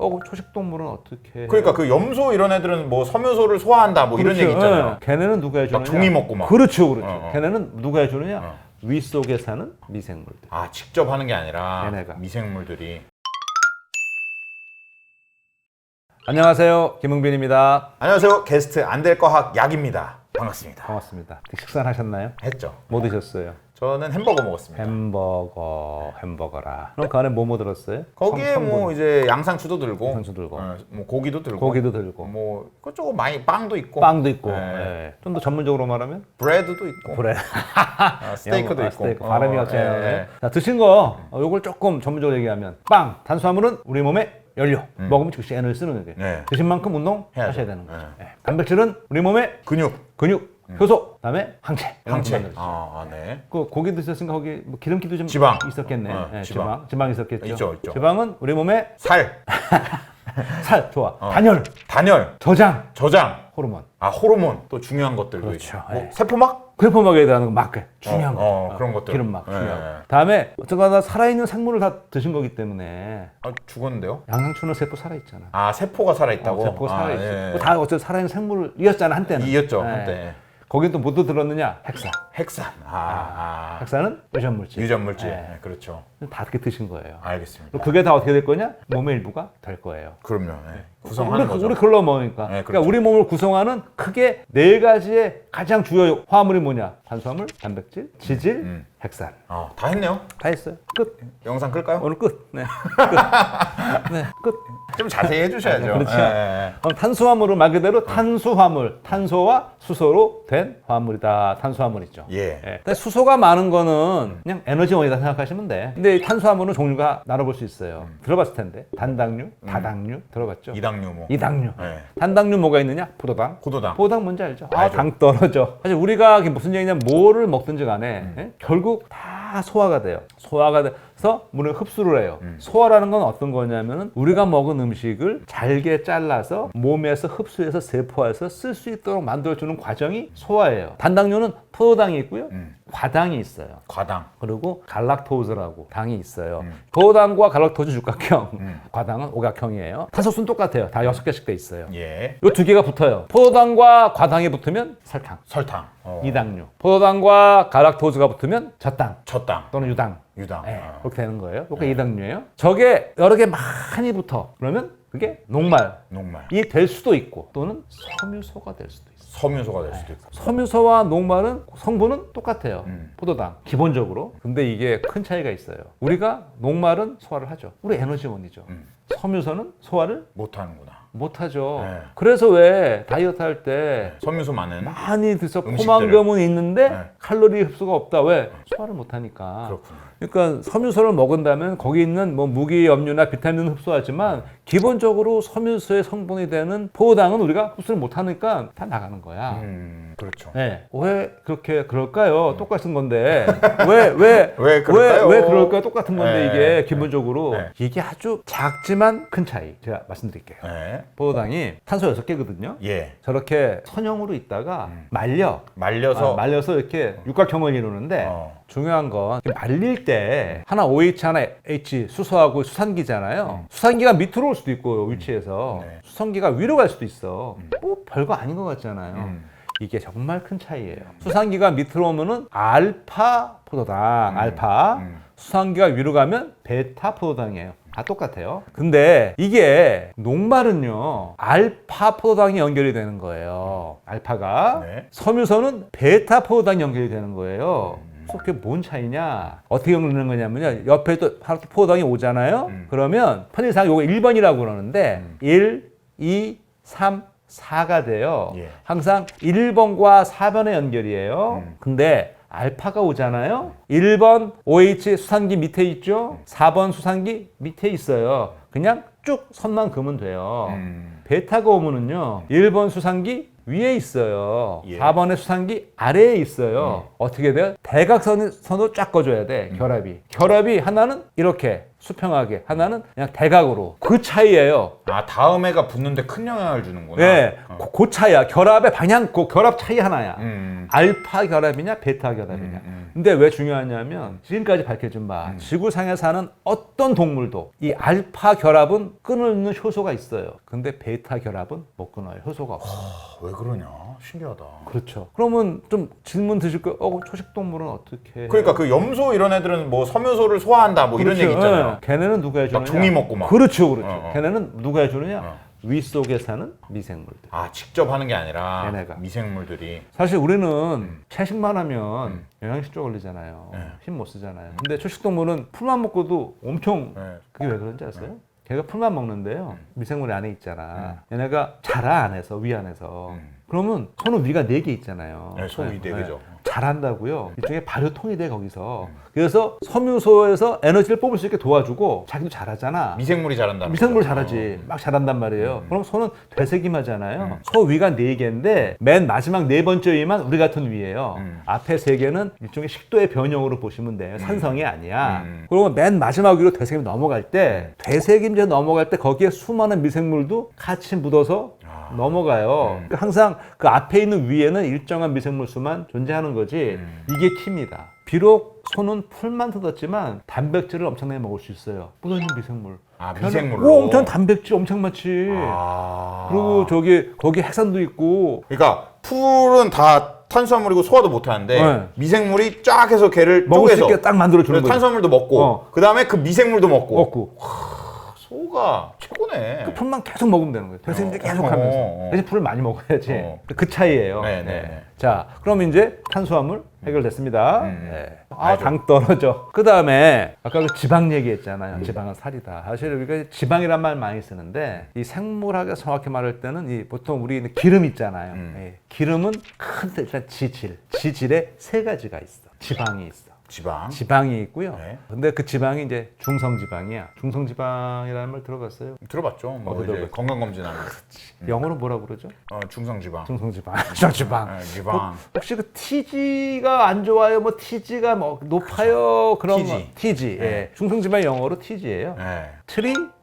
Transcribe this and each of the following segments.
그럼 초식 동물은 어떻게 해? 그러니까 그 염소 이런 애들은 뭐 섬유소를 소화한다 뭐 그렇죠. 이런 얘기 있잖아요. 걔네는 누가 해주느냐? 막 종이 먹고 막. 그렇죠, 그렇죠. 어. 걔네는 누가 해주느냐? 위 속에 사는 미생물들. 아 직접 하는 게 아니라 걔네가. 미생물들이. 안녕하세요, 김흥빈입니다. 안녕하세요. 게스트 안될거학 약입니다. 반갑습니다. 반갑습니다. 식사는 하셨나요? 했죠. 뭐 드셨어요? 저는 햄버거 먹었습니다. 햄버거라. 그럼 그 안에 뭐 들었어요? 거기에 뭐 이제 양상추도 들고, 양상추 들고. 뭐 고기도 들고, 고기도 들고. 뭐 그쪽은 많이 빵도 있고, 빵도 있고. 네. 예. 좀 더 전문적으로 말하면 브레드도 있고, 그래. 스테이크도 있고. 스테이크. 발음이 예, 어째요? 예. 자, 드신 거 요걸 조금 전문적으로 얘기하면 빵, 탄수화물은 우리 몸에 연료. 먹으면 즉시 에너지 쓰는 게. 네. 드신 만큼 운동 해야죠. 하셔야 되는 거죠. 네. 예. 단백질은 우리 몸에 근육, 효소, 그다음에 항체. 항체. 이런 것만 아, 네. 그 고기 드셨으니까 거기 뭐 기름기도 좀 지방. 있었겠네. 예, 지방. 지방 있었겠죠. 있죠. 지방은 우리 몸에 살, 좋아. 단열, 단열, 저장, 호르몬. 아, 호르몬. 또 중요한 것들도 그렇죠. 있고. 뭐 예. 세포막? 세포막에 대한 막그 중요한 거. 그런 것들. 기름막 예. 중요한 거. 다음에 어쨌거나 살아있는 생물을 다 드신 거기 때문에 아, 죽었는데요? 양상추는 세포 살아있잖아. 아, 세포가 살아있다고? 세포 살아있어. 예. 뭐 다 어쨌든 살아있는 생물이었잖아 한때는. 이었죠, 예. 한때. 거긴 또 뭐도 들었느냐? 핵산. 핵산. 핵산은 유전물질. 유전물질. 예. 네, 그렇죠. 다 그렇게 드신 거예요. 알겠습니다. 그게 다 어떻게 될 거냐? 몸의 일부가 될 거예요. 그럼요. 네. 구성하는 거죠. 우리 글로 먹으니까. 네, 그렇죠. 그러니까 우리 몸을 구성하는 크게 네 가지의 가장 주요 화물이 뭐냐? 탄수화물, 단백질, 지질, 핵산. 다 했네요. 다 했어요. 끝. 영상 끌까요? 오늘 끝. 네. 끝. 네. 끝. 좀 자세히 해주셔야죠. 그렇죠. 예. 그럼 탄수화물은 말 그대로 탄수화물, 탄소와 수소로 된 화물이다. 탄수화물이죠. 예. 근데 수소가 많은 거는 그냥 에너지원이다 생각하시면 돼. 근데 이 탄수화물은 종류가 나눠볼 수 있어요. 들어봤을 텐데. 단당류, 다당류 들어봤죠? 이당류 뭐. 이당류. 네. 단당류 뭐가 있느냐? 포도당. 포도당. 포도당 뭔지 알죠? 알죠. 당 떨어져. 사실 우리가 무슨 얘기냐면 뭐를 먹든지 간에 예? 결국 다 소화가 돼요. 소화가 돼서 물을 흡수를 해요. 소화라는 건 어떤 거냐면은 우리가 먹은 음식을 잘게 잘라서 몸에서 흡수해서 세포에서 쓸 수 있도록 만들어주는 과정이 소화예요. 단당류는 포도당이 있고요. 과당이 있어요. 과당. 그리고 갈락토즈라고 당이 있어요. 포도당과 갈락토즈 육각형, 과당은 오각형이에요. 탄소수는 똑같아요. 다 6개씩 돼 있어요. 예. 이 두 개가 붙어요. 포도당과 과당이 붙으면 설탕, 설탕. 이당류. 포도당과 갈락토즈가 붙으면 젖당 젖당. 또는 유당. 유당. 네, 그렇게 되는 거예요. 그게 이당류예요. 저게 여러 개 많이 붙어. 그러면 그게 녹말이 녹말. 될 수도 있고 또는 섬유소가 될 수도 있어요. 섬유소가 될 수도 있고. 섬유소와 녹말은 성분은 똑같아요. 포도당 기본적으로. 근데 이게 큰 차이가 있어요. 우리가 녹말은 소화를 하죠. 우리 에너지원이죠. 섬유소는 소화를 못하는구나. 못하죠. 네. 그래서 왜 다이어트 할 때 섬유소 많은. 많이 드서 음식들을. 포만감은 있는데 네. 칼로리 흡수가 없다. 왜? 소화를 못하니까. 그렇군요. 그러니까 섬유소를 먹은다면 거기 있는 뭐 무기, 염료나 비타민은 흡수하지만 기본적으로 섬유소의 성분이 되는 포도당은 우리가 흡수를 못하니까 다 나가는 거야. 그렇죠. 네. 왜 그렇게 그럴까요? 똑같은 건데 왜 그럴까요? 왜 그럴까요? 똑같은 건데 네. 이게 기본적으로 네. 이게 아주 작지만 큰 차이 제가 말씀드릴게요. 네. 포도당이 탄소 6개거든요. 예. 저렇게 선형으로 있다가 말려서. 이렇게 육각형을 이루는데 중요한 건 말릴 때 하나 OH 하나 H 수소하고 수산기잖아요. 수산기가 밑으로 올 수도 있고 위치에서 네. 수성기가 위로 갈 수도 있어. 뭐 별거 아닌 것 같잖아요. 이게 정말 큰 차이예요. 수산기가 밑으로 오면은 알파 포도당, 알파. 수산기가 위로 가면 베타 포도당이에요. 다 똑같아요. 근데 이게 녹말은요 알파 포도당이 연결이 되는 거예요. 알파가. 네. 섬유소는 베타 포도당이 연결이 되는 거예요. 그래서 그게 뭔 차이냐? 어떻게 연결되는 거냐면요. 옆에 또 하나 또 포도당이 오잖아요. 그러면 편의상 요거 1번이라고 그러는데 1, 2, 3, 4가 돼요. 예. 항상 1번과 4번의 연결이에요. 근데 알파가 오잖아요. 1번 OH 수산기 밑에 있죠. 4번 수산기 밑에 있어요. 그냥 쭉 선만 그으면 돼요. 베타가 오면은요. 1번 수산기 위에 있어요. 예. 4번의 수산기 아래에 있어요. 어떻게 돼요? 대각선으로 쫙 꺼줘야 돼. 결합이 하나는 이렇게 수평하게, 하나는 그냥 대각으로. 그 차이예요. 아, 다음 해가 붙는데 큰 영향을 주는구나. 예, 그 차이야. 결합의 방향, 그 결합 차이 하나야. 알파 결합이냐, 베타 결합이냐. 근데 왜 중요하냐면 지금까지 밝혀진 바 지구상에 사는 어떤 동물도 이 알파 결합은 끊는 효소가 있어요. 근데 베타 결합은 못 끊어요. 효소가 없어. 왜 그러냐? 신기하다. 그렇죠. 그러면 좀 질문 드실 거예요. 초식 동물은 어떻게 해? 그러니까 그 염소 이런 애들은 뭐 섬유소를 소화한다 뭐 그렇죠. 이런 얘기 있잖아요. 예. 걔네는 누가 해주느냐? 막 종이 먹고 막. 그렇죠, 그렇죠. 걔네는 누가 해주느냐? 위 속에 사는 미생물들. 아, 직접 하는 게 아니라 얘네가. 미생물들이. 사실 우리는 채식만 하면 영양실조 걸리잖아요. 힘 못 쓰잖아요. 근데 초식 동물은 풀만 먹고도 엄청 그게 왜 그런지 아세요? 걔가 풀만 먹는데요. 미생물이 안에 있잖아. 얘네가 자라 안에서 위 안에서. 그러면 소는 위가 4개 있잖아요. 네, 소위 4개죠. 잘한다고요. 일종의 발효통이 돼 거기서. 그래서 섬유소에서 에너지를 뽑을 수 있게 도와주고 자기도 잘하잖아. 미생물이 잘한다. 미생물 잘하지. 막 잘한단 말이에요. 그럼 소는 되새김하잖아요. 소 위가 4개인데 맨 마지막 4번째 위만 우리 같은 위예요. 앞에 3개는 일종의 식도의 변형으로 보시면 돼요. 산성이 아니야. 그리고 맨 마지막 위로 되새김 넘어갈 때 되새김제 넘어갈 때 거기에 수많은 미생물도 같이 묻어서 넘어가요. 그러니까 항상 그 앞에 있는 위에는 일정한 미생물 수만 존재하는 거지. 이게 키입니다. 비록 소는 풀만 뜯었지만 단백질을 엄청나게 먹을 수 있어요. 묻어있는 미생물. 아, 미생물로. 오, 엄청 단백질 엄청 많지. 아. 그리고 거기 핵산도 있고. 그러니까 풀은 다 탄수화물이고 소화도 못 하는데 네. 미생물이 쫙 해서 걔를 먹을 수 쪼개서 있게 딱 만들어 주는 거죠. 탄수화물도 먹고 그다음에 그 미생물도 먹고. 소가 최고네. 풀만 계속 먹으면 되는 거예요. 대신에 계속 하면서. 대신 풀을 많이 먹어야지. 그 차이예요. 네. 자, 그럼 이제 탄수화물 해결됐습니다. 네. 아, 당 떨어져. 그 다음에 아까 그 지방 얘기했잖아요. 지방은 살이다. 사실 우리가 지방이란 말 많이 쓰는데 이 생물학에 정확히 말할 때는 이 보통 우리 기름 있잖아요. 예. 기름은 큰 일단 지질에 3가지가 있어. 지방이 있어. 지방이 있고요. 네. 근데 그 지방이 이제 중성지방이야. 중성지방이라는 말 들어봤어요? 들어봤죠. 뭐 이제 건강검진하는. 영어로 뭐라 그러죠? 중성지방. 중성지방. 중성지방. 지방. 혹시 그 TG가 안 좋아요? 뭐 TG가 뭐 높아요? 그런 TG. 거. TG. 예. 중성지방 영어로 TG예요. 네.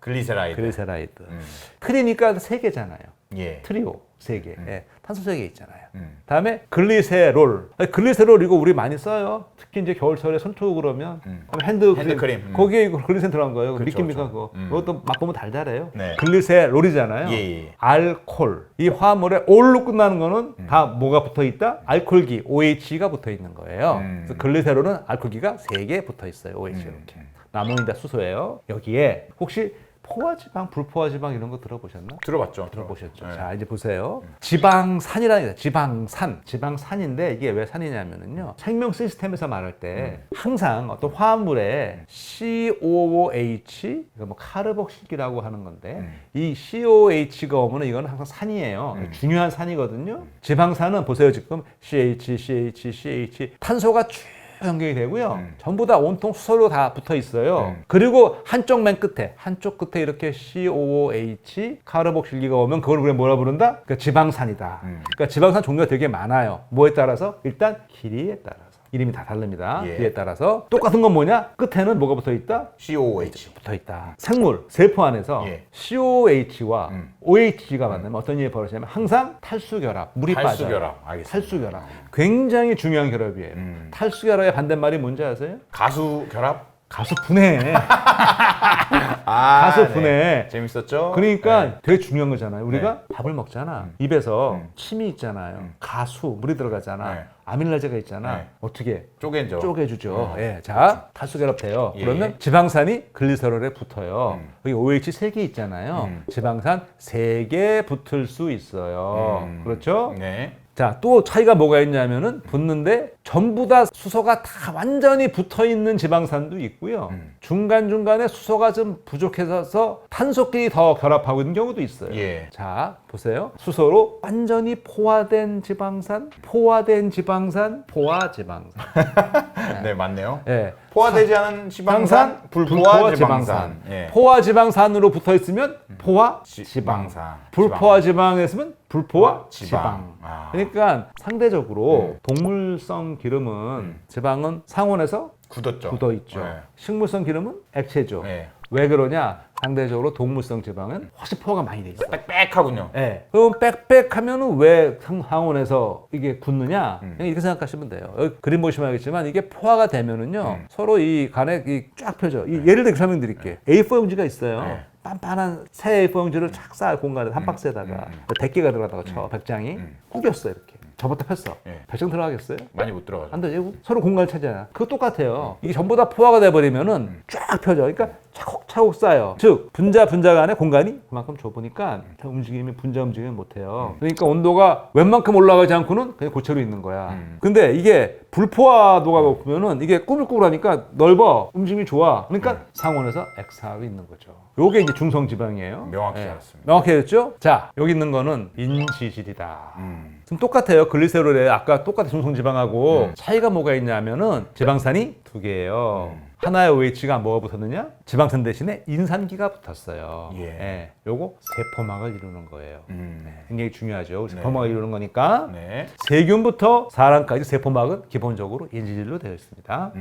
글리세라이드. 트리니까 3개잖아요. 예. 트리오 3개. 예. 탄소 3개 있잖아요. 다음에 글리세롤. 글리세롤 이거 우리 많이 써요. 특히 이제 겨울철에 손톱 그러면 핸드크림. 거기에 이거 글리센 들어간 거예요. 믿깁니까 그거? 그것도 맛보면 달달해요. 네. 글리세롤이잖아요. 예. 알콜. 이 화물에 올로 끝나는 거는 다 뭐가 붙어 있다? 알콜기 OH가 붙어 있는 거예요. 그래서 글리세롤은 알콜기가 3개 붙어 있어요. OH 이렇게. 나머지는 다 수소예요. 여기에 혹시 포화지방, 불포화지방 이런 거 들어보셨나? 들어보셨죠. 네. 자, 이제 보세요. 지방산이라는 게 지방산인데 이게 왜 산이냐면은요. 생명 시스템에서 말할 때 항상 어떤 화합물에 COOH, 뭐 카르복실기라고 하는 건데 이 COOH가 오면 이건 항상 산이에요. 중요한 산이거든요. 지방산은 보세요. 지금 CH 탄소가 쭉 연결이 되고요. 전부 다 온통 수소로 다 붙어 있어요. 그리고 한쪽 끝에 이렇게 COOH 카르복실기가 오면 그걸 우리가 뭐라 부른다? 그러니까 지방산이다. 그러니까 지방산 종류가 되게 많아요. 뭐에 따라서? 일단 길이에 따라서. 이름이 다 다릅니다. 예. 길이에 따라서. 똑같은 건 뭐냐? 끝에는 뭐가 붙어 있다? COOH. 붙어 있다. 생물, 세포 안에서 COOH와 OH가 만나면 어떤 일이 벌어지냐면 항상 탈수결합, 물이 빠져요. 탈수결합. 굉장히 중요한 결합이에요. 탈수결합의 반대말이 뭔지 아세요? 가수결합? 가수분해. 가수분해. 네. 재밌었죠? 그러니까 되게 중요한 거잖아요. 우리가 밥을 먹잖아. 입에서 침이 있잖아요. 가수, 물이 들어가잖아. 아밀라제가 있잖아. 어떻게? 쪼개주죠. 예. 자, 탈수결합돼요. 그러면 지방산이 글리세롤에 붙어요. 여기 OH 3개 있잖아요. 지방산 3개 붙을 수 있어요. 그렇죠? 네. 자, 또 차이가 뭐가 있냐면은 붙는데 전부 다 수소가 다 완전히 붙어 있는 지방산도 있고요. 중간중간에 수소가 좀 부족해서 탄소끼리 더 결합하고 있는 경우도 있어요. 예. 자, 보세요. 수소로 완전히 포화된 지방산, 포화지방산. 네, 맞네요. 네. 포화되지 않은 지방산, 불포화지방산. 예. 포화지방산으로 붙어 있으면 포화지방산. 불포화지방에 있으면 불포화지방. 그러니까 상대적으로 동물성 기름은 지방은 상온에서 굳어 있죠. 식물성 기름은 액체죠. 왜 그러냐? 상대적으로 동물성 지방은 훨씬 포화가 많이 돼 있어. 빽빽하군요. 네. 그럼 빽빽하면은 왜 상온에서 이게 굳느냐? 그냥 이렇게 생각하시면 돼요. 여기 그림 보시면 알겠지만 이게 포화가 되면은요 서로 이 간에 쫙 펴져. 예를 들어 설명드릴게요. A4 용지가 있어요. 네. 빤빤한 새 A4 용지를 착 쌓아 공간에 한 박스에다가 100개가 들어가다가 저 100장이 구겼어 이렇게. 저부터 폈어. 네. 100장 들어가겠어요? 많이 못 들어가죠. 안 되죠. 서로 공간을 차지하잖아. 그거 똑같아요. 이게 전부 다 포화가 돼버리면은 쫙 펴져. 그러니까 차곡차곡 쌓여. 즉 분자 간의 공간이 그만큼 좁으니까 움직임이 분자 움직임을 못해요. 그러니까 온도가 웬만큼 올라가지 않고는 그냥 고체로 있는 거야. 근데 이게 불포화도가 높으면은 이게 꾸물꾸물하니까 넓어. 움직임이 좋아. 그러니까 상온에서 X하고 있는 거죠. 요게 이제 중성 지방이에요. 명확히 예. 알았습니다. 명확히 했죠? 자, 여기 있는 거는 인지질이다. 지금 똑같아요. 글리세롤에 아까 똑같은 중성지방하고 차이가 뭐가 있냐면은 지방산이 두 개예요. 하나의 OH가 뭐가 붙었느냐? 지방산 대신에 인산기가 붙었어요. 예. 요거 세포막을 이루는 거예요. 굉장히 중요하죠. 네. 세포막을 이루는 거니까 네. 세균부터 사람까지 세포막은 기본적으로 인지질로 되어 있습니다.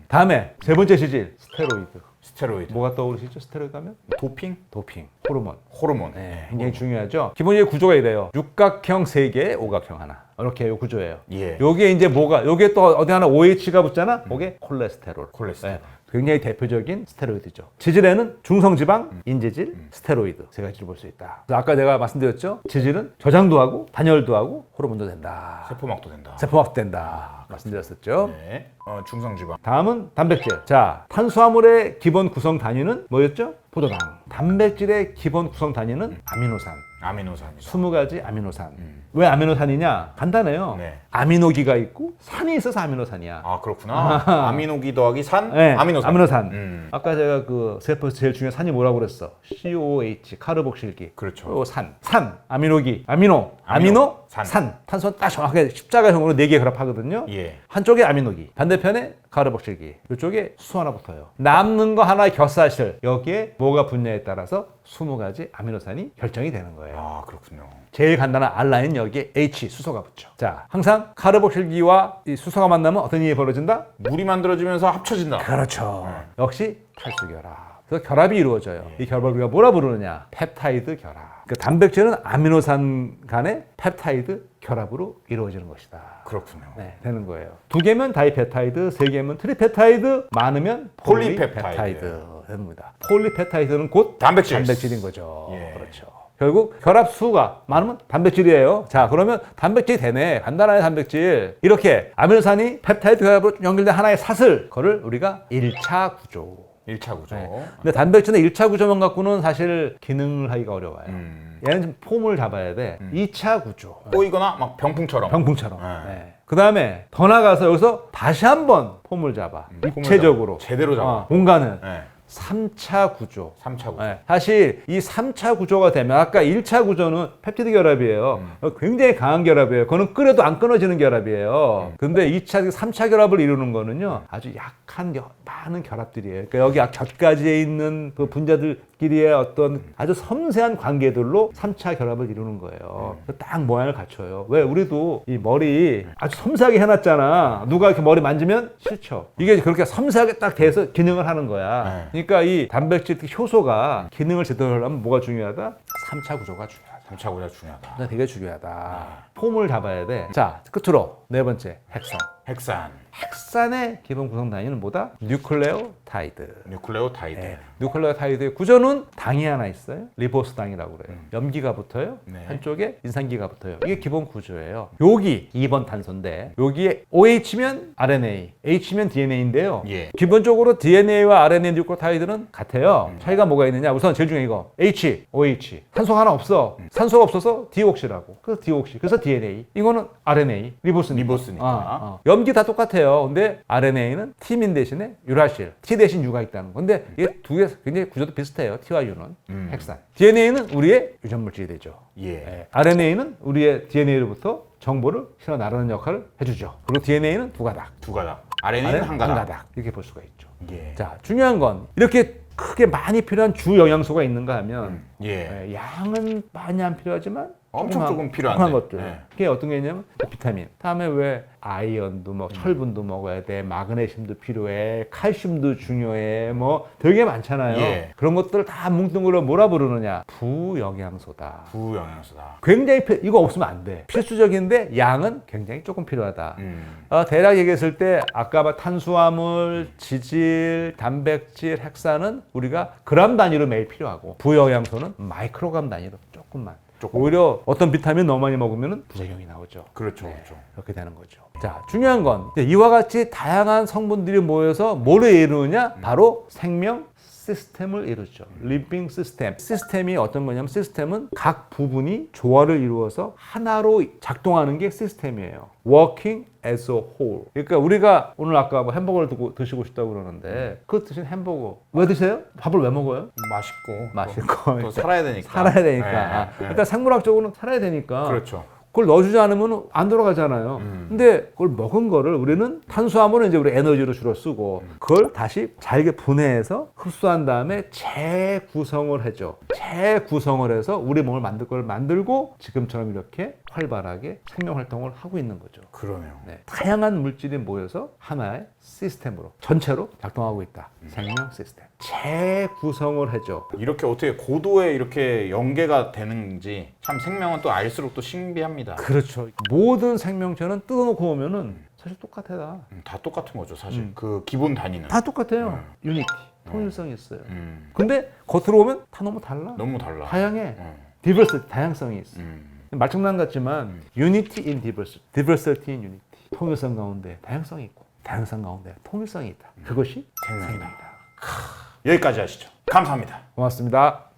다음에 세 번째 지질 스테로이드. 스테로이드. 뭐가 떠오르시죠? 스테로이드 하면? 도핑? 도핑, 호르몬. 호르몬. 네, 굉장히 중요하죠. 기본적인 구조가 이래요. 육각형 3개, 오각형 하나. 이렇게 요 구조예요. 예. 요게 이제 뭐가, 요게 또 어디 하나 OH가 붙잖아? 요게 콜레스테롤. 콜레스테롤. 네, 굉장히 대표적인 스테로이드죠. 지질에는 중성지방, 인지질, 스테로이드 세 가지를 볼 수 있다. 그래서 아까 내가 말씀드렸죠. 지질은 저장도 하고 단열도 하고 호르몬도 된다. 세포막도 된다. 세포막도 된다. 말씀드렸었죠. 네. 중성지방. 다음은 단백질. 자, 탄수화물의 기본 구성 단위는 뭐였죠? 포도당. 단백질의 기본 구성 단위는 아미노산. 아미노산이다. 20가지 아미노산. 왜 아미노산이냐? 간단해요. 네. 아미노기가 있고 산이 있어서 아미노산이야. 아 그렇구나. 아미노기 더하기 산. 네, 아미노산. 아미노산. 아까 제가 그 세포에서 제일 중요한 산이 뭐라고 그랬어? COH, 카르복실기. 그렇죠. 산, 아미노기, 아미노, 산. 탄수화물 딱 정확하게 십자가형으로 4개 결합하거든요. 예. 한쪽에 아미노기, 반대편에 카르복실기, 이쪽에 수 하나 붙어요. 남는 거 하나 겨사실. 여기에 뭐가 붙냐에 따라서 20가지 아미노산이 결정이 되는 거예요. 아 그렇군요. 제일 간단한 알라인 여기에 H 수소가 붙죠. 자, 항상 카르복실기와 이 수소가 만나면 어떤 일이 벌어진다? 물이 만들어지면서 합쳐진다. 그렇죠. 역시 탈수결합. 그래서 결합이 이루어져요. 이 결합을 우리가 뭐라 부르느냐? 펩타이드 결합. 그 단백질은 아미노산 간의 펩타이드 결합으로 이루어지는 것이다. 그렇군요. 네, 되는 거예요. 2개면 다이펩타이드, 3개면 트리펩타이드, 많으면 폴리펩타이드 되는 겁니다. 폴리펩타이드는 곧 단백질인 거죠. 예. 그렇죠. 결국 결합 수가 많으면 단백질이에요. 자, 그러면 단백질이 되네. 간단한 단백질. 이렇게 아미노산이 펩타이드 결합으로 연결된 하나의 사슬. 그거를 우리가 1차 구조. 1차 구조. 네. 근데 단백질은 1차 구조만 갖고는 사실 기능을 하기가 어려워요. 얘는 좀 폼을 잡아야 돼. 2차 구조. 꼬이거나 막 병풍처럼. 병풍처럼. 네. 그 다음에 더 나가서 여기서 다시 한번 폼을 잡아. 입체적으로. 제대로 잡아. 공간을. 네. 3차 구조. 3차 구조. 네. 사실 이 3차 구조가 되면 아까 1차 구조는 펩티드 결합이에요. 굉장히 강한 결합이에요. 그거는 끓여도 안 끊어지는 결합이에요. 근데 2차, 3차 결합을 이루는 거는요. 아주 약한 많은 결합들이에요. 그러니까 여기 곁가지에 있는 그 분자들끼리의 어떤 아주 섬세한 관계들로 3차 결합을 이루는 거예요. 딱 모양을 갖춰요. 왜? 우리도 이 머리 아주 섬세하게 해놨잖아. 누가 이렇게 머리 만지면 싫죠. 이게 그렇게 섬세하게 딱 돼서 기능을 하는 거야. 그러니까 이 단백질 효소가 기능을 제대로 하려면 뭐가 중요하다? 3차 구조가 중요하다. 3차 구조가 중요하다. 되게 중요하다. 폼을 잡아야 돼. 자, 끝으로 네 번째, 핵산. 핵산. 핵산의 기본 구성 단위는 뭐다? 뉴클레오타이드. 뉴클레오타이드. 네. 뉴클레오타이드의 구조는 당이 하나 있어요. 리보스당이라고 그래요. 염기가 붙어요. 네. 한쪽에 인산기가 붙어요. 이게 기본 구조예요. 여기 2번 탄소인데 여기에 OH면 RNA, H면 DNA인데요. 예. 기본적으로 DNA와 RNA 뉴클레오타이드는 같아요. 차이가 뭐가 있느냐? 우선 제일 중요한 이거. H, OH. 산소가 하나 없어. 산소가 없어서 디옥시라고. 그래서 디옥시. 그래서 DNA. 이거는 RNA, 리보스니까. 염기 다 똑같아요. 근데 RNA는 티민 대신에 유라실, T 대신 U가 있다는 건데 이게 두 개 굉장히 구조도 비슷해요. T와 U는 핵산. DNA는 우리의 유전물질이 되죠. 예. RNA는 우리의 DNA로부터 정보를 실어 나르는 역할을 해주죠. 그리고 DNA는 두 가닥. 두 가닥. RNA는 한 가닥. 이렇게 볼 수가 있죠. 예. 자, 중요한 건 이렇게 크게 많이 필요한 주 영양소가 있는가 하면 예. 양은 많이 안 필요하지만 엄청 조금 필요한데. 조그만 것들. 예. 그게 어떤 게 있냐면 비타민. 다음에 왜 아이언도 뭐 철분도 먹어야 돼. 마그네슘도 필요해. 칼슘도 중요해. 뭐 되게 많잖아요. 예. 그런 것들을 다 뭉뚱그려 뭐라 부르느냐? 부영양소다. 부영양소다. 굉장히 이거 없으면 안 돼. 필수적인데 양은 굉장히 조금 필요하다. 대략 얘기했을 때 아까 봐 탄수화물, 지질, 단백질, 핵산은 우리가 그램 단위로 매일 필요하고 부영양소는 마이크로그램 단위로 조금만. 오히려 어떤 비타민 너무 많이 먹으면 부작용이 나오죠. 그렇죠, 그렇죠. 이렇게 되는 거죠. 자, 중요한 건 이와 같이 다양한 성분들이 모여서 뭐를 이루느냐? 바로 생명 시스템을 이루죠. 리빙 시스템. 시스템이 어떤 거냐면 시스템은 각 부분이 조화를 이루어서 하나로 작동하는 게 시스템이에요. Working as a whole. 그러니까 우리가 오늘 아까 뭐 햄버거를 드시고 싶다고 그러는데 그 드신 햄버거 왜 드세요? 밥을 왜 먹어요? 맛있고. 또 살아야 되니까. 살아야 되니까. 네. 일단 생물학적으로는 살아야 되니까. 그렇죠. 그걸 넣어주지 않으면 안 돌아가잖아요. 근데 그걸 먹은 거를 우리는 탄수화물은 이제 우리 에너지로 주로 쓰고 그걸 다시 잘게 분해해서 흡수한 다음에 재구성을 해줘. 재구성을 해서 우리 몸을 만들 걸 만들고 지금처럼 이렇게 활발하게 생명 활동을 하고 있는 거죠. 그러네요. 네. 다양한 물질이 모여서 하나의 시스템으로 전체로 작동하고 있다. 생명 시스템. 재구성을 해줘. 이렇게 어떻게 고도에 이렇게 연계가 되는지 참 생명은 또 알수록 또 신비합니다. 그렇죠. 모든 생명체는 뜯어놓고 보면은 사실 똑같아. 다 똑같은 거죠, 사실. 그 기본 단위는. 다 똑같아요. 유니티, 통일성이 있어요. 음, 근데 겉으로 오면 다 너무 달라. 너무 달라. 다양해. 음, 디버시티, 다양성이 있어. 음. 말장난 같지만 유니티 인 디버시티, 디버시티 인 유니티. 통일성 가운데 다양성이 있고 다양성 가운데 통일성이 있다. 그것이 생명이다. 생명이다. 여기까지 하시죠. 감사합니다. 고맙습니다.